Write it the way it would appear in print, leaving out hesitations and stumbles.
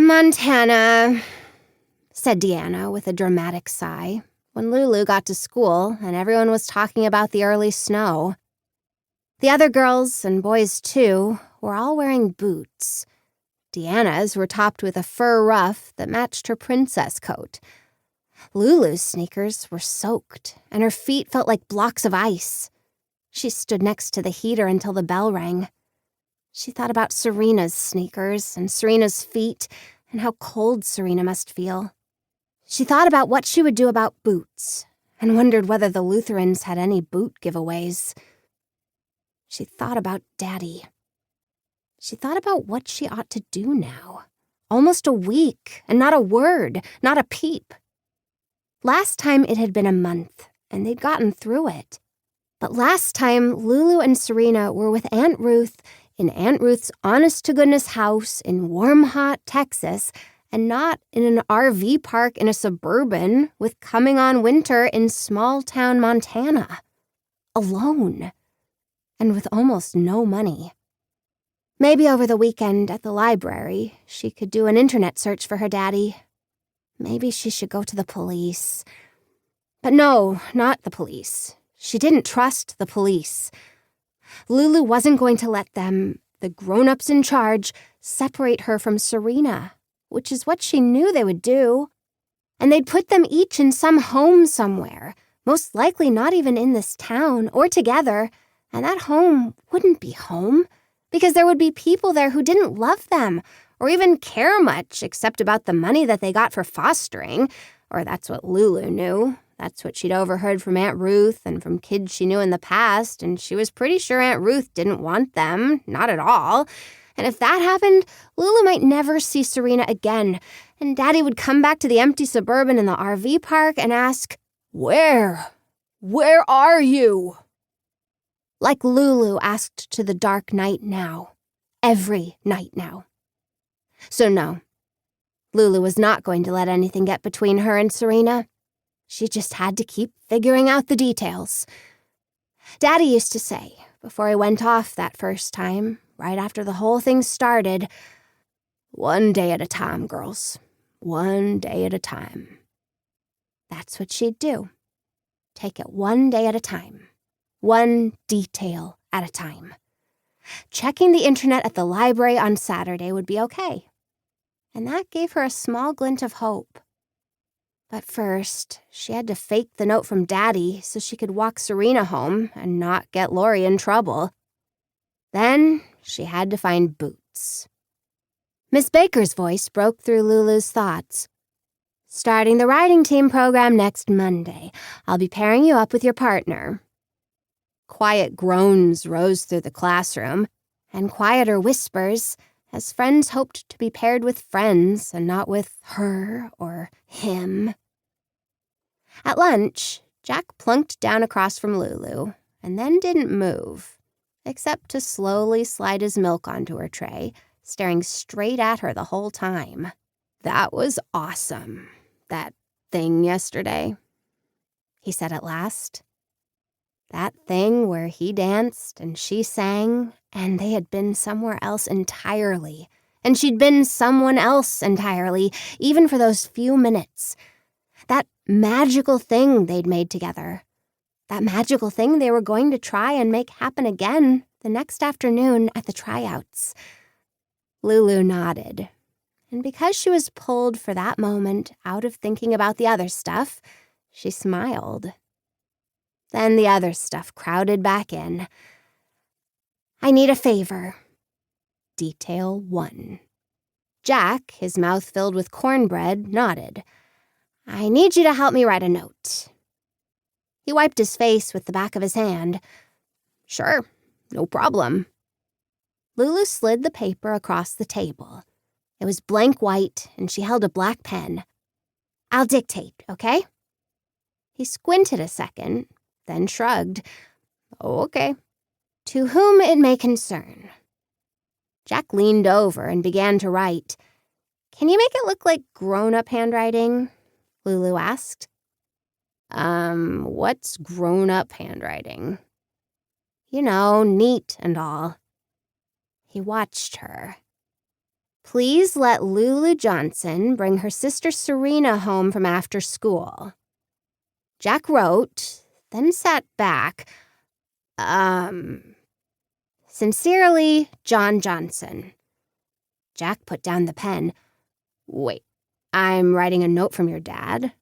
"Montana," said Deanna with a dramatic sigh, when Lulu got to school and everyone was talking about the early snow. The other girls, and boys too, were all wearing boots. Deanna's were topped with a fur ruff that matched her princess coat. Lulu's sneakers were soaked, and her feet felt like blocks of ice. She stood next to the heater until the bell rang. She thought about Serena's sneakers and Serena's feet and how cold Serena must feel. She thought about what she would do about boots and wondered whether the Lutherans had any boot giveaways. She thought about Daddy. She thought about what she ought to do now. Almost a week, and not a word, not a peep. Last time it had been a month, and they'd gotten through it. But last time, Lulu and Serena were with Aunt Ruth in Aunt Ruth's honest-to-goodness house in warm, hot Texas, and not in an RV park in a suburban with coming on winter in small-town Montana. Alone. And with almost no money. Maybe over the weekend at the library, she could do an internet search for her daddy. Maybe she should go to the police. But no, not the police. She didn't trust the police. Lulu wasn't going to let them, the grown-ups in charge, separate her from Serena, which is what she knew they would do. And they'd put them each in some home somewhere, most likely not even in this town or together, and that home wouldn't be home, because there would be people there who didn't love them or even care much except about the money that they got for fostering, or that's what Lulu knew. That's what she'd overheard from Aunt Ruth and from kids she knew in the past, and she was pretty sure Aunt Ruth didn't want them, not at all. And if that happened, Lulu might never see Serena again, and Daddy would come back to the empty suburban in the RV park and ask, "Where? Where are you?" Like Lulu asked to the dark night now. Every night now. So no, Lulu was not going to let anything get between her and Serena. She just had to keep figuring out the details. Daddy used to say, before he went off that first time, right after the whole thing started, "One day at a time, girls. One day at a time." That's what she'd do. Take it one day at a time. One detail at a time. Checking the internet at the library on Saturday would be okay. And that gave her a small glint of hope. But first, she had to fake the note from Daddy so she could walk Serena home and not get Lori in trouble. Then she had to find boots. Miss Baker's voice broke through Lulu's thoughts. "Starting the writing team program next Monday. I'll be pairing you up with your partner." Quiet groans rose through the classroom, and quieter whispers, as friends hoped to be paired with friends and not with her or him. At lunch, Jack plunked down across from Lulu, and then didn't move, except to slowly slide his milk onto her tray, staring straight at her the whole time. "That was awesome, that thing yesterday," he said at last. That thing where he danced and she sang, and they had been somewhere else entirely, and she'd been someone else entirely, even for those few minutes. That magical thing they'd made together. That magical thing they were going to try and make happen again the next afternoon at the tryouts. Lulu nodded, and because she was pulled for that moment out of thinking about the other stuff, she smiled. Then the other stuff crowded back in. "I need a favor." Detail 1. Jack, his mouth filled with cornbread, nodded. "I need you to help me write a note." He wiped his face with the back of his hand. "Sure, no problem." Lulu slid the paper across the table. It was blank white, and she held a black pen. "I'll dictate, okay?" He squinted a second, then shrugged. "Oh, okay." "To whom it may concern." Jack leaned over and began to write. "Can you make it look like grown-up handwriting?" Lulu asked. What's grown-up handwriting?" "You know, neat and all." He watched her. Please let Lulu Johnson bring her sister Serena home from after school. Jack wrote, then sat back. Sincerely, John Johnson. Jack put down the pen. Wait, I'm writing a note from your dad?